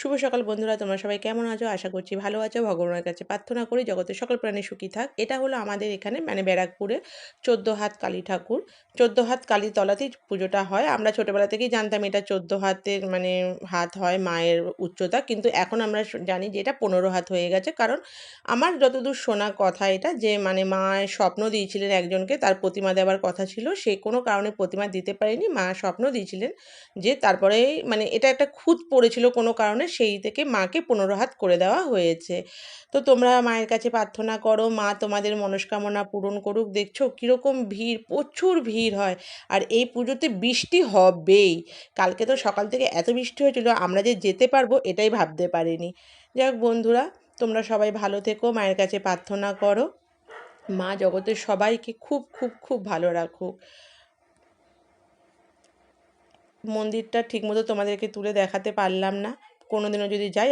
শুভ সকাল বন্ধুরা, তোমরা সবাই কেমন আছো? আশা করছি ভালো আছো। ভগবানের কাছে প্রার্থনা করি জগতের সকল প্রাণী সুখী থাক। এটা হলো আমাদের এখানে মানে ব্যারাকপুরে ১৪ হাত কালী ঠাকুর। ১৪ হাত কালীর তলাতেই পুজোটা হয়। আমরা ছোটোবেলা থেকেই জানতাম এটা ১৪ হাতের মানে হাত হয় মায়ের উচ্চতা। কিন্তু এখন আমরা জানি যে এটা ১৫ হাত হয়ে গেছে। কারণ আমার যতদূর শোনা কথা এটা যে মানে মায়ের স্বপ্ন দিয়েছিলেন একজনকে, তার প্রতিমা দেওয়ার কথা ছিল। সে কোনো কারণে প্রতিমা দিতে পারেনি। মা স্বপ্ন দিয়েছিলেন যে তারপরে মানে এটা একটা খুঁত পড়েছিল কোনো কারণে, সেই থেকে মাকে ১৫ হাত করে দেওয়া হয়েছে। তো তোমরা মায়ের কাছে প্রার্থনা করো, মা তোমাদের মনস্কামনা পূরণ করুক। দেখছো কীরকম ভিড়, প্রচুর ভিড় হয়। আর এই পুজোতে বৃষ্টি হবেই। কালকে তো সকাল থেকে এত বৃষ্টি হয়েছিল, আমরা যে যেতে পারবো এটাই ভাবতে পারিনি। যাই হোক বন্ধুরা, তোমরা সবাই ভালো থেকো, মায়ের কাছে প্রার্থনা করো মা জগতের সবাইকে খুব খুব খুব ভালো রাখুক। মন্দিরটা ঠিকমতো তোমাদেরকে তুলে দেখাতে পারলাম না। কোনোদিনও যদি যাই